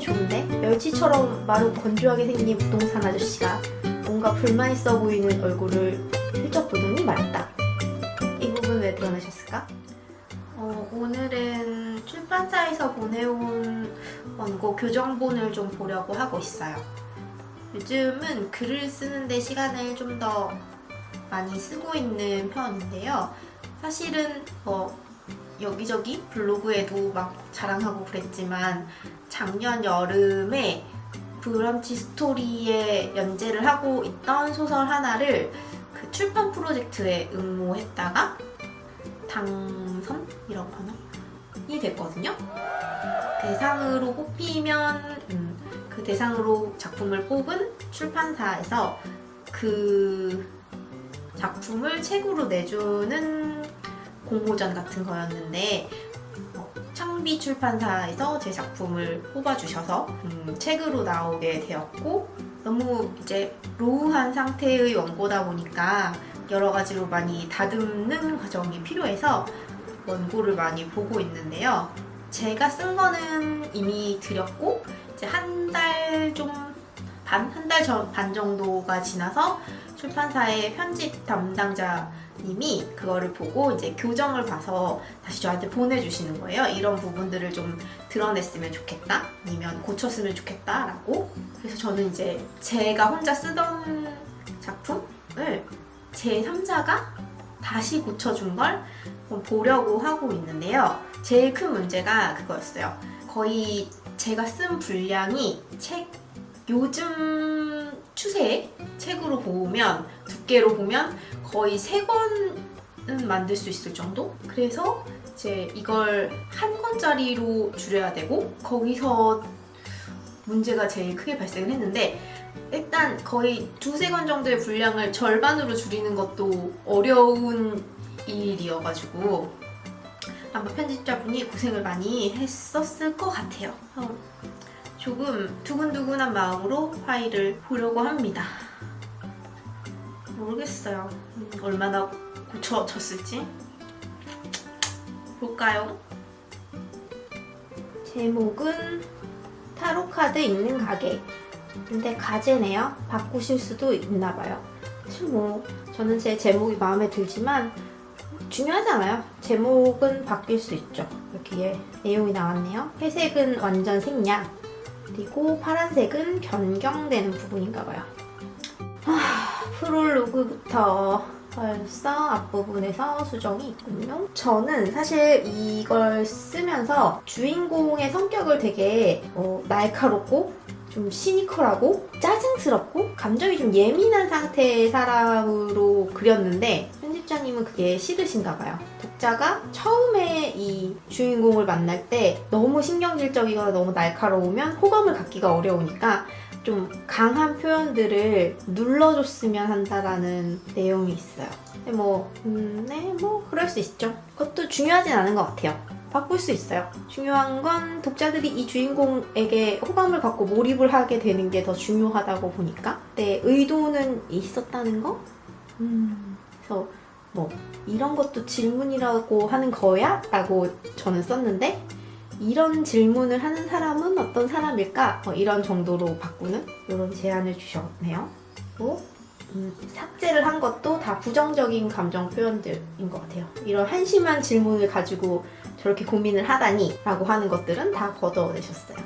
표정이 좋은데? 멸치처럼 마르고 건조하게 생긴 부동산 아저씨가 뭔가 불만 있어 보이는 얼굴을 슬쩍 보더니 말했다. 이 부분 왜 드러내셨을까? 오늘은 출판사에서 보내온 원고 교정본을 좀 보려고 하고 있어요. 요즘은 글을 쓰는데 시간을 좀 더 많이 쓰고 있는 편인데요. 사실은 여기저기 블로그에도 막 자랑하고 그랬지만 작년 여름에 브런치 스토리에 연재를 하고 있던 소설 하나를 그 출판 프로젝트에 응모했다가 당선이라고 하나? 이 됐거든요. 대상으로 뽑히면 그 대상으로 작품을 뽑은 출판사에서 그 작품을 책으로 내주는 공모전 같은 거였는데 창비 출판사에서 제 작품을 뽑아주셔서 책으로 나오게 되었고, 너무 이제 로우한 상태의 원고다 보니까 여러 가지로 많이 다듬는 과정이 필요해서 원고를 많이 보고 있는데요. 제가 쓴 거는 이미 드렸고 이제 한 달 반 정도가 지나서 출판사의 편집 담당자님이 그거를 보고 이제 교정을 봐서 다시 저한테 보내주시는 거예요. 이런 부분들을 좀 드러냈으면 좋겠다, 아니면 고쳤으면 좋겠다라고. 그래서 저는 이제 제가 혼자 쓰던 작품을 제3자가 다시 고쳐준 걸 보려고 하고 있는데요. 제일 큰 문제가 그거였어요. 거의 제가 쓴 분량이 요즘 추세의 책으로 보면, 두께로 보면 거의 3권은 만들 수 있을 정도? 그래서 이제 이걸 한 권짜리로 줄여야 되고, 거기서 문제가 제일 크게 발생을 했는데, 일단 거의 2-3권 정도의 분량을 절반으로 줄이는 것도 어려운 일이어가지고 아마 편집자분이 고생을 많이 했었을 것 같아요. 조금 두근두근한 마음으로 파일을 보려고 합니다. 모르겠어요. 얼마나 고쳐졌을지. 볼까요? 제목은 타로카드 읽는 가게. 근데 가제네요. 바꾸실 수도 있나봐요. 사실 저는 제 제목이 마음에 들지만 중요하지 않아요. 제목은 바뀔 수 있죠. 여기에 내용이 나왔네요. 회색은 완전 생략, 그리고 파란색은 변경되는 부분인가봐요. 프롤로그부터 벌써 앞부분에서 수정이 있군요. 저는 사실 이걸 쓰면서 주인공의 성격을 되게 날카롭고 좀 시니컬하고 짜증스럽고 감정이 좀 예민한 상태의 사람으로 그렸는데, 편집자님은 그게 싫으신가 봐요. 독자가 처음에 이 주인공을 만날 때 너무 신경질적이거나 너무 날카로우면 호감을 갖기가 어려우니까 좀 강한 표현들을 눌러줬으면 한다라는 내용이 있어요. 근데 그럴 수 있죠. 그것도 중요하진 않은 것 같아요. 바꿀 수 있어요. 중요한 건 독자들이 이 주인공에게 호감을 갖고 몰입을 하게 되는 게 더 중요하다고 보니까 내 의도는 있었다는 거? 그래서 이런 것도 질문이라고 하는 거야? 라고 저는 썼는데, 이런 질문을 하는 사람은 어떤 사람일까? 이런 정도로 바꾸는 이런 제안을 주셨네요. 또 삭제를 한 것도 다 부정적인 감정 표현들인 것 같아요. 이런 한심한 질문을 가지고 저렇게 고민을 하다니 라고 하는 것들은 다 걷어내셨어요.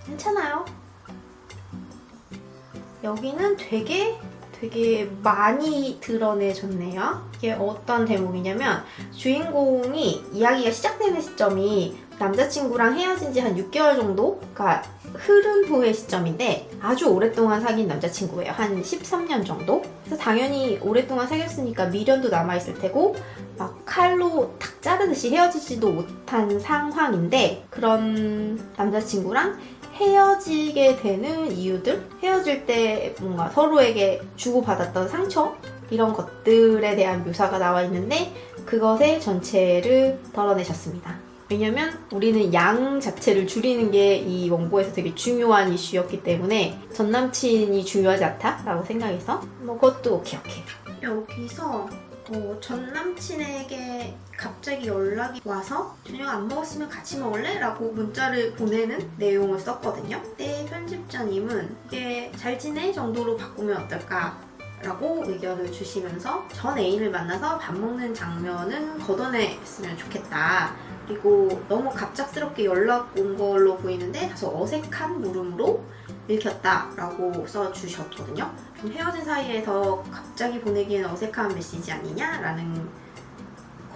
괜찮아요. 여기는 되게 많이 드러내졌네요. 이게 어떤 대목이냐면, 주인공이 이야기가 시작되는 시점이 남자친구랑 헤어진 지 한 6개월 정도가 흐른 후의 시점인데, 아주 오랫동안 사귄 남자친구예요. 한 13년 정도? 그래서 당연히 오랫동안 사귀었으니까 미련도 남아있을 테고 막 칼로 탁 자르듯이 헤어지지도 못한 상황인데, 그런 남자친구랑 헤어지게 되는 이유들, 헤어질 때 뭔가 서로에게 주고받았던 상처, 이런 것들에 대한 묘사가 나와 있는데, 그것의 전체를 덜어내셨습니다. 왜냐면 우리는 양 자체를 줄이는 게 이 원고에서 되게 중요한 이슈였기 때문에 전남친이 중요하지 않다라고 생각해서 그것도 오케이. 여기서 전 남친에게 갑자기 연락이 와서 저녁 안 먹었으면 같이 먹을래? 라고 문자를 보내는 내용을 썼거든요. 그때 편집자님은 이게 잘 지내? 정도로 바꾸면 어떨까? 라고 의견을 주시면서 전 애인을 만나서 밥 먹는 장면은 걷어냈으면 좋겠다. 그리고 너무 갑작스럽게 연락 온 걸로 보이는데 다소 어색한 물음으로 읽혔다 라고 써주셨거든요. 좀 헤어진 사이에서 갑자기 보내기에는 어색한 메시지 아니냐라는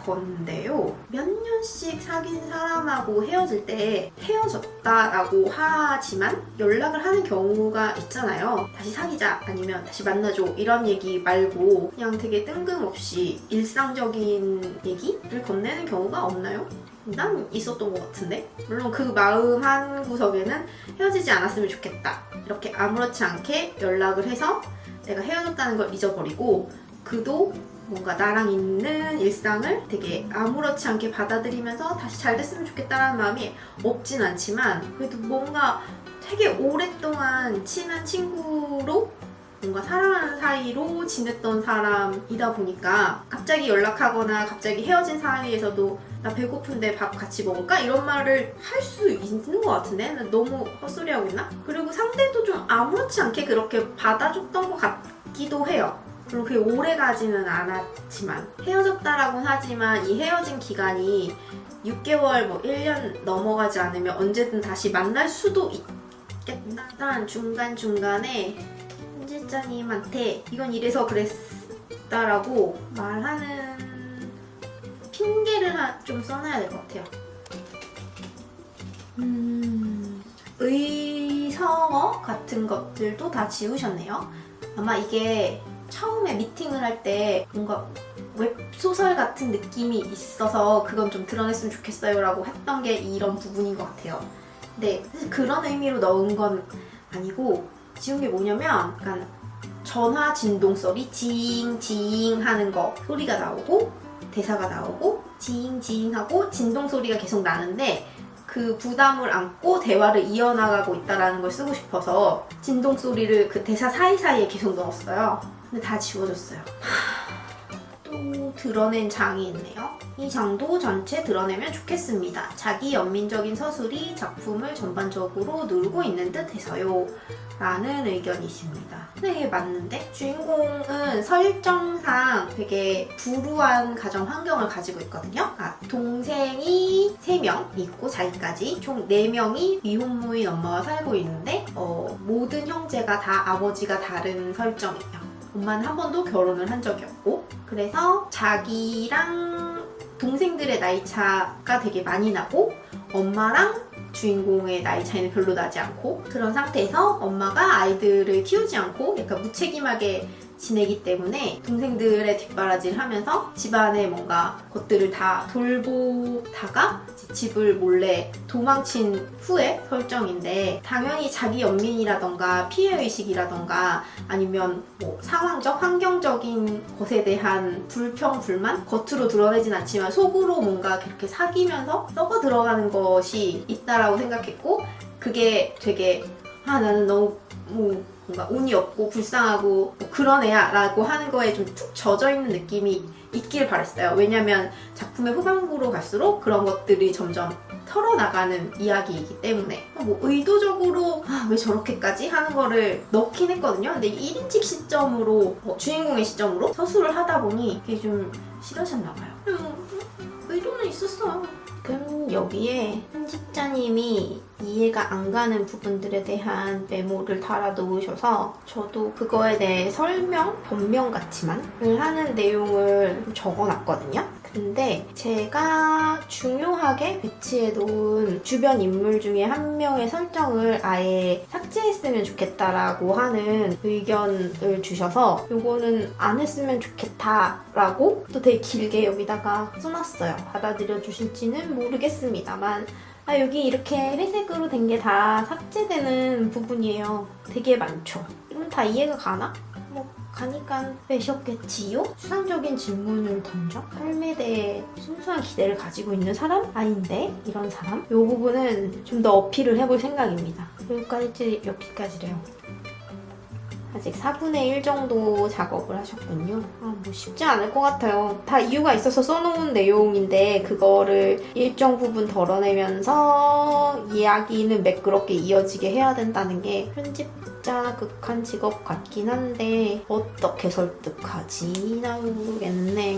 건데요. 몇 년씩 사귄 사람하고 헤어질 때 헤어졌다라고 하지만 연락을 하는 경우가 있잖아요. 다시 사귀자 아니면 다시 만나줘 이런 얘기 말고 그냥 되게 뜬금없이 일상적인 얘기를 건네는 경우가 없나요? 난 있었던 것 같은데? 물론 그 마음 한 구석에는 헤어지지 않았으면 좋겠다. 이렇게 아무렇지 않게 연락을 해서 내가 헤어졌다는 걸 잊어버리고 그도 뭔가 나랑 있는 일상을 되게 아무렇지 않게 받아들이면서 다시 잘 됐으면 좋겠다라는 마음이 없진 않지만 그래도 뭔가 되게 오랫동안 친한 친구로 뭔가 사랑하는 사이로 지냈던 사람이다 보니까 갑자기 연락하거나 갑자기 헤어진 사이에서도 나 배고픈데 밥 같이 먹을까? 이런 말을 할 수 있는 것 같은데? 나 너무 헛소리하고 있나? 그리고 상대도 좀 아무렇지 않게 그렇게 받아줬던 것 같기도 해요. 물론 그게 오래 가지는 않았지만 헤어졌다라고는 하지만 이 헤어진 기간이 6개월, 1년 넘어가지 않으면 언제든 다시 만날 수도 있겠다. 일단 중간중간에 편집자님한테 이건 이래서 그랬다라고 말하는 핑계를 좀 써놔야 될 것 같아요. 의성어 같은 것들도 다 지우셨네요. 아마 이게 처음에 미팅을 할 때 뭔가 웹소설 같은 느낌이 있어서 그건 좀 드러냈으면 좋겠어요 라고 했던 게 이런 부분인 것 같아요. 근데 사실 그런 의미로 넣은 건 아니고 지운 게 뭐냐면 약간 전화 진동 소리 징징 하는 거 소리가 나오고 대사가 나오고 징징 하고 진동 소리가 계속 나는데 그 부담을 안고 대화를 이어나가고 있다는 걸 쓰고 싶어서 진동 소리를 그 대사 사이사이에 계속 넣었어요. 근데 다 지워졌어요. 또 드러낸 장이 있네요. 이 장도 전체 드러내면 좋겠습니다. 자기 연민적인 서술이 작품을 전반적으로 누르고 있는 듯 해서요. 라는 의견이십니다. 근데 이게 맞는데? 주인공은 설정상 되게 불우한 가정 환경을 가지고 있거든요. 동생이 3명 있고 자기까지 총 4명이 미혼모인 엄마와 살고 있는데 모든 형제가 다 아버지가 다른 설정이에요. 엄마는 한 번도 결혼을 한 적이 없고 그래서 자기랑 동생들의 나이 차가 되게 많이 나고 엄마랑 주인공의 나이 차이는 별로 나지 않고 그런 상태에서 엄마가 아이들을 키우지 않고 약간 무책임하게 지내기 때문에 동생들의 뒷바라지를 하면서 집안의 뭔가 것들을 다 돌보다가 집을 몰래 도망친 후의 설정인데 당연히 자기 연민이라던가 피해의식이라던가 아니면 상황적, 환경적인 것에 대한 불평, 불만? 겉으로 드러내진 않지만 속으로 뭔가 그렇게 사귀면서 썩어 들어가는 것이 있다라고 생각했고 그게 되게 나는 너무 뭔가 운이 없고 불쌍하고 그런 애야 라고 하는 거에 좀 툭 젖어있는 느낌이 있길 바랬어요. 왜냐면 작품의 후반부로 갈수록 그런 것들이 점점 털어나가는 이야기이기 때문에 의도적으로 왜 저렇게까지 하는 거를 넣긴 했거든요. 근데 1인칭 시점으로 주인공의 시점으로 서술을 하다 보니 그게 좀 싫어졌나봐요. 의도는 있었어요. 그럼 여기에 편집자님이 이해가 안 가는 부분들에 대한 메모를 달아 놓으셔서 저도 그거에 대해 설명, 변명 같지만을 하는 내용을 적어놨거든요. 근데 제가 중요하게 배치해 놓은 주변 인물 중에 한 명의 설정을 아예 삭제했으면 좋겠다라고 하는 의견을 주셔서 이거는 안 했으면 좋겠다라고 또 되게 길게 여기다가 써놨어요. 받아들여 주실지는 모르겠습니다만 여기 이렇게 회색으로 된 게 다 삭제되는 부분이에요. 되게 많죠. 이건 다 이해가 가나? 가니까 빼셨겠지요? 수상적인 질문을 던져? 삶에 대해 순수한 기대를 가지고 있는 사람? 아닌데? 이런 사람? 이 부분은 좀 더 어필을 해볼 생각입니다. 여기까지래요. 아직 4분의 1 정도 작업을 하셨군요. 뭐 쉽지 않을 것 같아요. 다 이유가 있어서 써놓은 내용인데 그거를 일정 부분 덜어내면서 이야기는 매끄럽게 이어지게 해야 된다는 게 편집자 극한 직업 같긴 한데 어떻게 설득하지? 나 모르겠네.